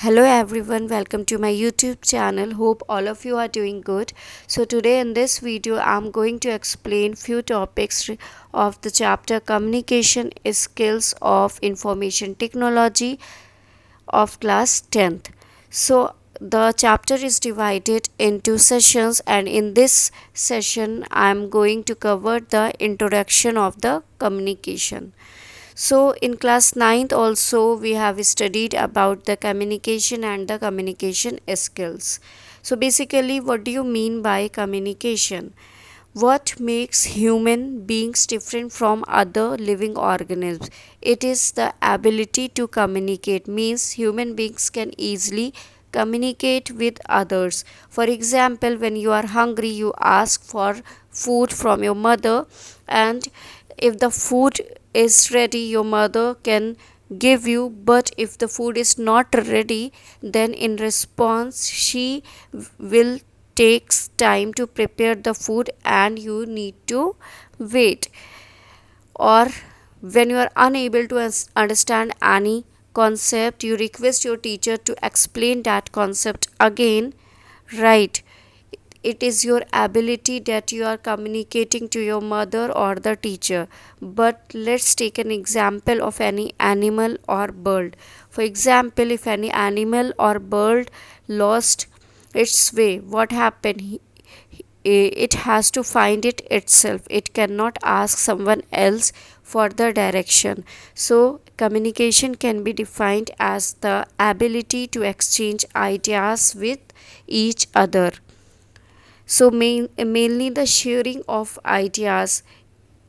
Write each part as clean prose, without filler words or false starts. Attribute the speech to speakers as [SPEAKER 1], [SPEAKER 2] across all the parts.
[SPEAKER 1] Hello everyone, welcome to my YouTube channel. Hope all of you are doing good. So today in this video I'm going to explain few topics of the chapter Communication Skills of Information Technology of class 10th. So the chapter is divided into sessions, and in this session I'm going to cover the introduction of the communication. So in class ninth also we have studied about the communication and the communication skills. So basically, what do you mean by communication? What makes human beings different from other living organisms? It is the ability to communicate. Means human beings can easily communicate with others. For example, when you are hungry, you ask for food from your mother, and if the food is ready, your mother can give you. But if the food is not ready, then in response she will takes time to prepare the food and you need to wait. Or when you are unable to understand any concept, you request your teacher to explain that concept again, right? It is your ability that you are communicating to your mother or the teacher. But let's take an example of any animal or bird. For example, if any animal or bird lost its way, what happened? It has to find it itself. It cannot ask someone else for the direction. So communication can be defined as the ability to exchange ideas with each other. So mainly the sharing of ideas,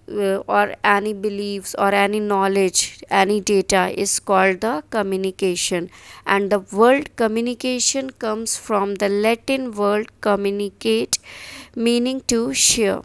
[SPEAKER 1] or any beliefs or any knowledge, any data is called the communication. And the word communication comes from the Latin word communicate, meaning to share.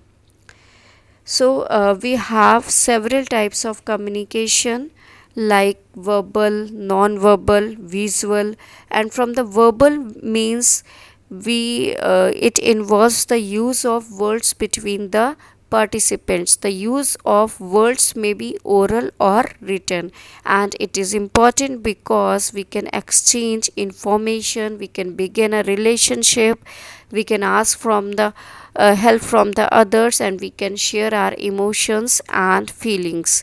[SPEAKER 1] So we have several types of communication, like verbal, non-verbal, visual. And from the verbal means we it involves the use of words between the participants. The use of words may be oral or written, and it is important because we can exchange information, we can begin a relationship, we can ask from the help from the others, and we can share our emotions and feelings.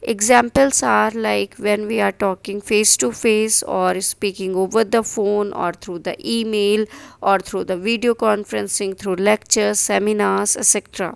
[SPEAKER 1] Examples are like when we are talking face to face, or speaking over the phone, or through the email, or through the video conferencing, through lectures, seminars, etc.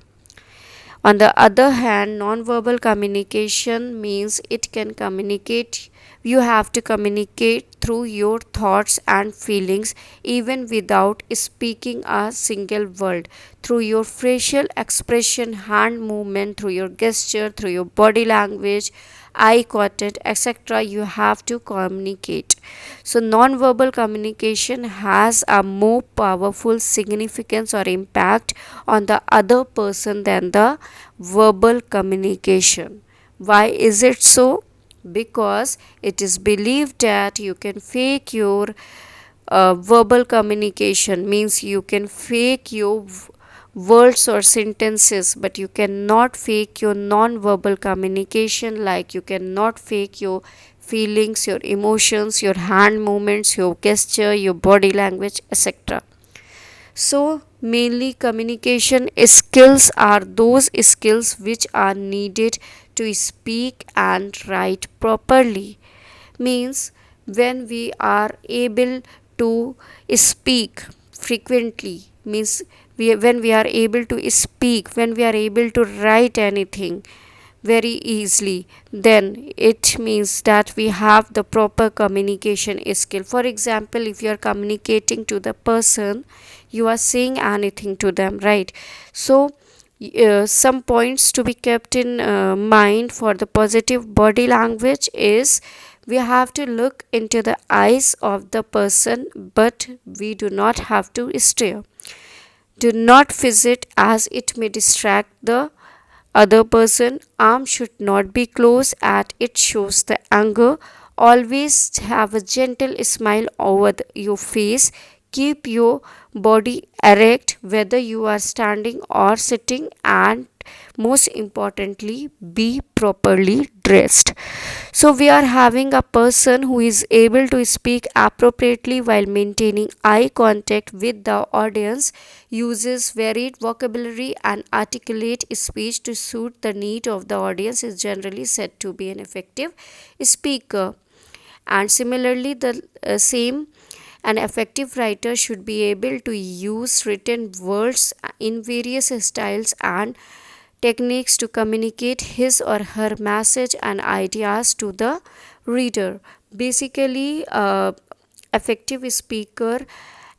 [SPEAKER 1] On the other hand, non-verbal communication means it can communicate. You have to communicate through your thoughts and feelings even without speaking a single word. Through your facial expression, hand movement, through your gesture, through your body language, eye contact, etc., you have to communicate. So non-verbal communication has a more powerful significance or impact on the other person than the verbal communication. Why is it so? Because it is believed that you can fake your verbal communication, means you can fake your words or sentences, but you cannot fake your non-verbal communication. Like you cannot fake your feelings, your emotions, your hand movements, your gesture, your body language, etc. So mainly communication skills are those skills which are needed to speak and write properly. Means when we are able to speak frequently, means when we are able to speak, when we are able to write anything very easily, then it means that we have the proper communication skill. For example, if you are communicating to the person, you are saying anything to them, right? So some points to be kept in mind for the positive body language is we have to look into the eyes of the person, but we do not have to stare. Do not visit as it may distract the other person. Arm should not be close as it shows the anger. Always have a gentle smile over your face. keep your body erect whether you are standing or sitting, and most importantly, be properly dressed. So we are having a person who is able to speak appropriately while maintaining eye contact with the audience, uses varied vocabulary and articulate speech to suit the need of the audience, is generally said to be an effective speaker. And similarly, the same an effective writer should be able to use written words in various styles and techniques to communicate his or her message and ideas to the reader. Basically, effective speaker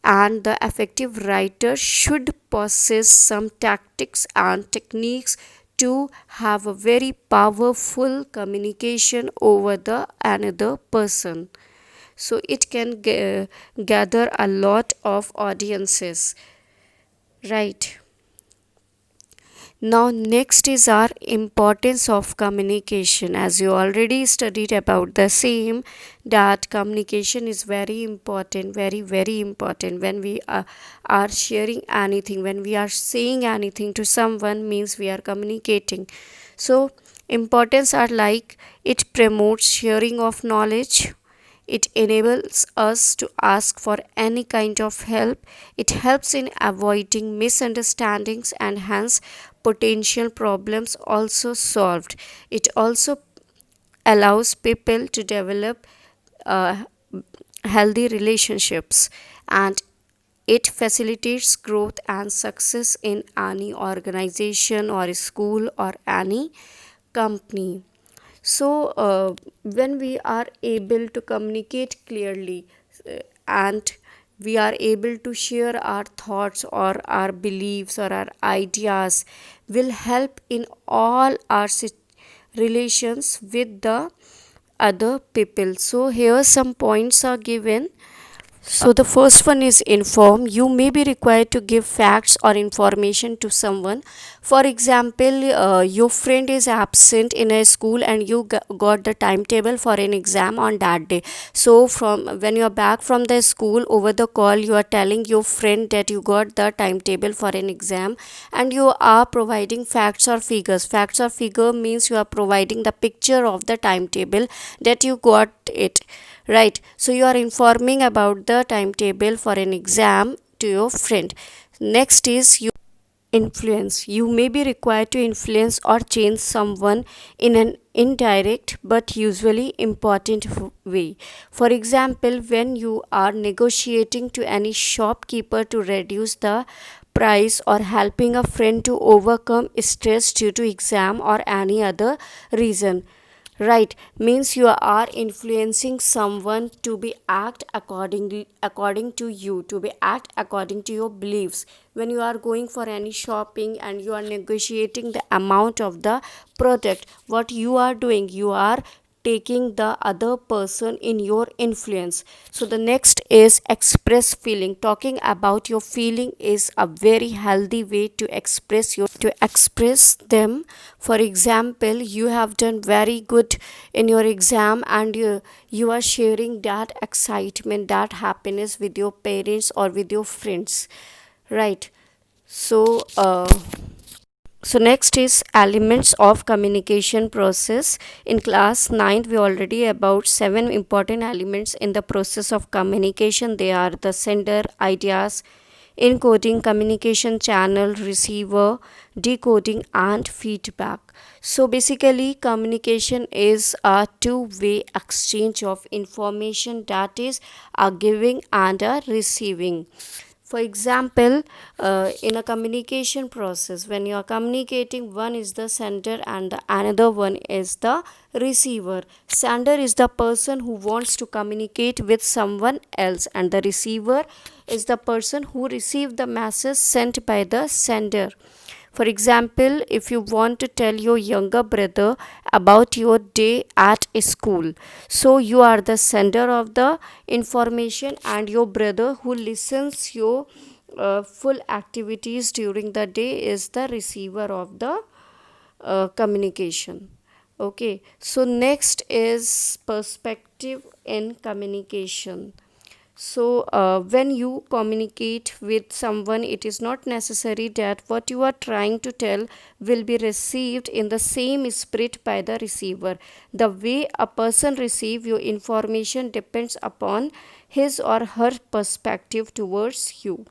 [SPEAKER 1] and the effective writer should possess some tactics and techniques to have a very powerful communication over the another person, so it can gather a lot of audiences, right? Now, next is our importance of communication. As you already studied about the same, that communication is very important, very, very important. When we are sharing anything, when we are saying anything to someone, means we are communicating. So, importance are like it promotes sharing of knowledge, it enables us to ask for any kind of help. It helps in avoiding misunderstandings and hence potential problems also solved. It also allows people to develop uh, healthy relationships, and it facilitates growth and success in any organization or school or any company. So, when we are able to communicate clearly, and we are able to share our thoughts or our beliefs or our ideas, will help in all our relations with the other people. So, here some points are given. So, the first one is inform. You may be required to give facts or information to someone. For example, your friend is absent in a school and you got the timetable for an exam on that day. So, from when you are back from the school, over the call, you are telling your friend that you got the timetable for an exam, and you are providing facts or figures. Facts or figure means you are providing the picture of the timetable that you got it, right? So you are informing about the timetable for an exam to your friend. Next is you influence. You may be required to influence or change someone in an indirect but usually important way. For example, when you are negotiating to any shopkeeper to reduce the price, or helping a friend to overcome stress due to exam or any other reason, right? Means you are influencing someone to be act according to you, to be act according to your beliefs. When you are going for any shopping and you are negotiating the amount of the product, what you are doing, you are taking the other person in your influence. So the next is express feeling. Talking about your feeling is a very healthy way to express them. For example, you have done very good in your exam, and you are sharing that excitement, that happiness with your parents or with your friends, right? So next is elements of communication process. In class 9 we already about 7 important elements in the process of communication. They are the sender, ideas, encoding, communication channel, receiver, decoding, and feedback. So basically, communication is a two-way exchange of information, that is a giving and a receiving. For example, in a communication process, when you are communicating, one is the sender and the another one is the receiver. Sender is the person who wants to communicate with someone else, and the receiver is the person who received the message sent by the sender. For example, if you want to tell your younger brother about your day at school, so you are the sender of the information, and your brother who listens your full activities during the day is the receiver of the communication. Okay, so next is perspective in communication. So, when you communicate with someone, it is not necessary that what you are trying to tell will be received in the same spirit by the receiver. The way a person receives your information depends upon his or her perspective towards you.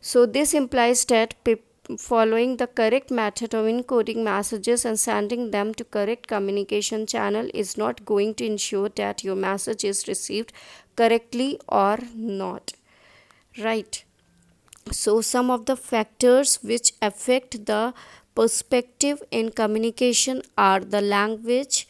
[SPEAKER 1] So, this implies that following the correct method of encoding messages and sending them to correct communication channel is not going to ensure that your message is received correctly or not. Right. So, some of the factors which affect the perspective in communication are the language,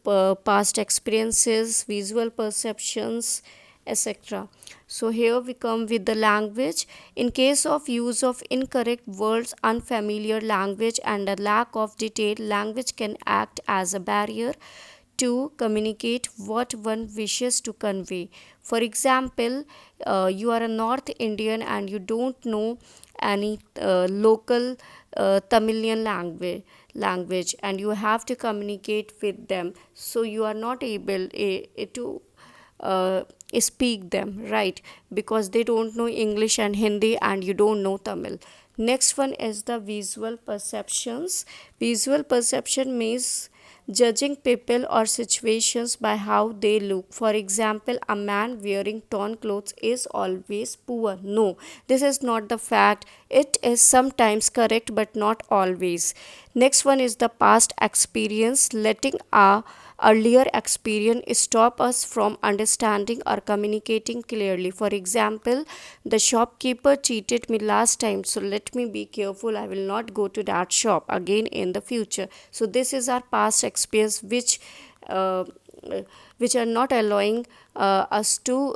[SPEAKER 1] past experiences, visual perceptions, etc. So here we come with the language. In case of use of incorrect words, unfamiliar language, and a lack of detail, language can act as a barrier to communicate what one wishes to convey. For example, you are a North Indian and you don't know any local Tamilian language, and you have to communicate with them, so you are not able to uh, speak them, right? Because they don't know English and Hindi and you don't know Tamil. Next one is the visual perceptions. Visual perception means judging people or situations by how they look. For example, a man wearing torn clothes is always poor. No, this is not the fact. It is sometimes correct but not always. Next one is the past experience. Letting a earlier experience stop us from understanding or communicating clearly. For example, the shopkeeper cheated me last time, so let me be careful. I will not go to that shop again in the future. So this is our past experience uh, which are not allowing us to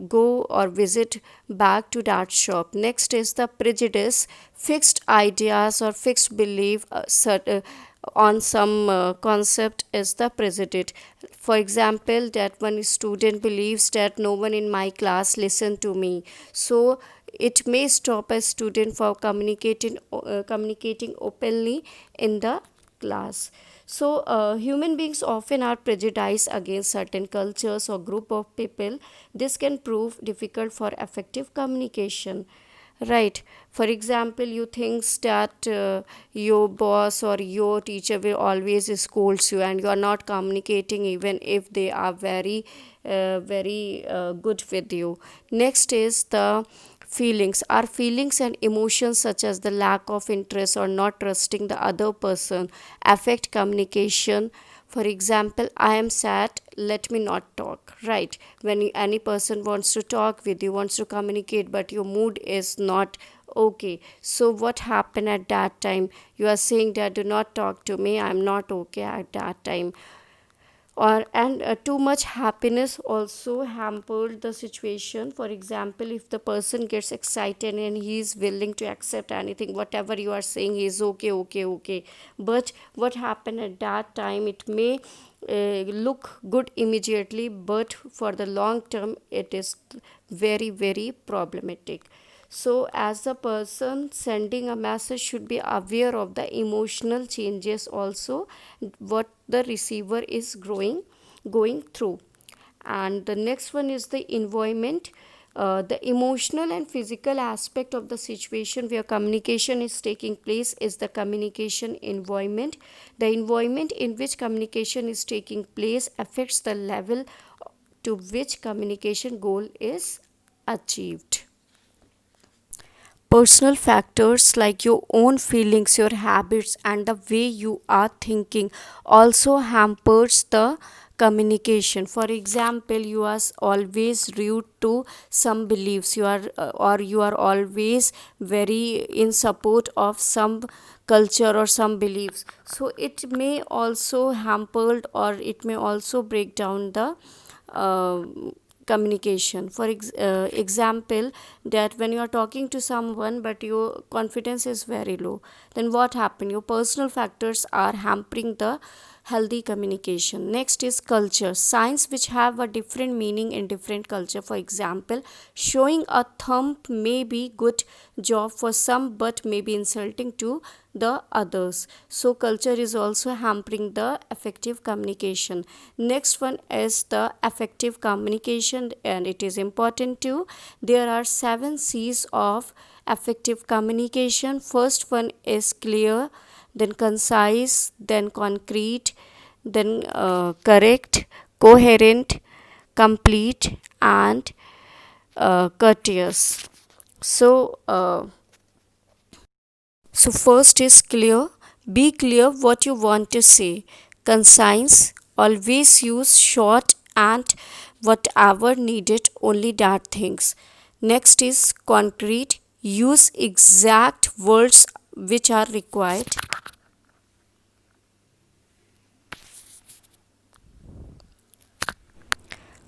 [SPEAKER 1] go or visit back to that shop. Next is the prejudice, fixed ideas or fixed belief on some concept is the prejudice. For example, that one student believes that no one in my class listen to me, so it may stop a student from communicating openly in the class. So, human beings often are prejudiced against certain cultures or group of people. This can prove difficult for effective communication. Right. For example, you think that your boss or your teacher will always scold you, and you are not communicating even if they are very good with you. Next is the feelings. Our feelings and emotions, such as the lack of interest or not trusting the other person, affect communication. For example, I am sad, let me not talk, right? When any person wants to talk with you, wants to communicate, but your mood is not okay, so what happened at that time? You are saying that do not talk to me, I am not okay at that time. Or and too much happiness also hampered the situation. For example, if the person gets excited and he is willing to accept anything, whatever you are saying, he is okay, okay, okay, but what happened at that time, it may look good immediately, but for the long term it is very very problematic. So, as a person sending a message should be aware of the emotional changes also, what the receiver is going through. And the next one is the environment. The emotional and physical aspect of the situation where communication is taking place is the communication environment. The environment in which communication is taking place affects the level to which communication goal is achieved. Personal factors like your own feelings, your habits, and the way you are thinking also hampers the communication. For example, you are always rude to some beliefs, you are or you are always very in support of some culture or some beliefs, so it may also hamper or it may also break down the uh, communication. For example, that when you are talking to someone but your confidence is very low, then what happen, your personal factors are healthy communication. Next is culture, signs which have a different meaning in different culture. For example, showing a thumb may be good job for some but may be insulting to the others. So culture is also hampering the effective communication. Next one is the effective communication, and it is important too. There are 7 C's of effective communication. First one is clear, then concise, then concrete, then correct, coherent, complete, and courteous. So, first is clear. Be clear what you want to say. Concise. Always use short and whatever needed, only that things. Next is concrete. Use exact words which are required.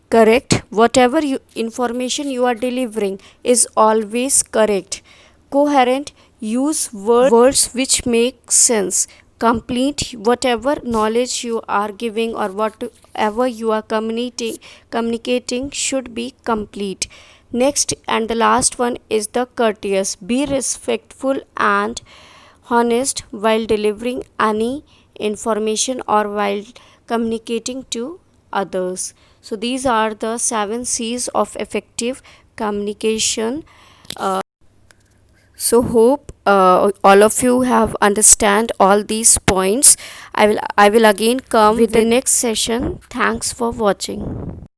[SPEAKER 1] Correct. Whatever information you are delivering is always correct. Coherent. Use words which make sense. Complete. Whatever knowledge you are giving or whatever you are communicating should be complete. Next and the last one is the courteous. Be respectful and honest while delivering any information or while communicating to others. So these are the 7 C's of effective communication. So hope all of you have understand all these points. I will again come with the next session. Thanks for watching.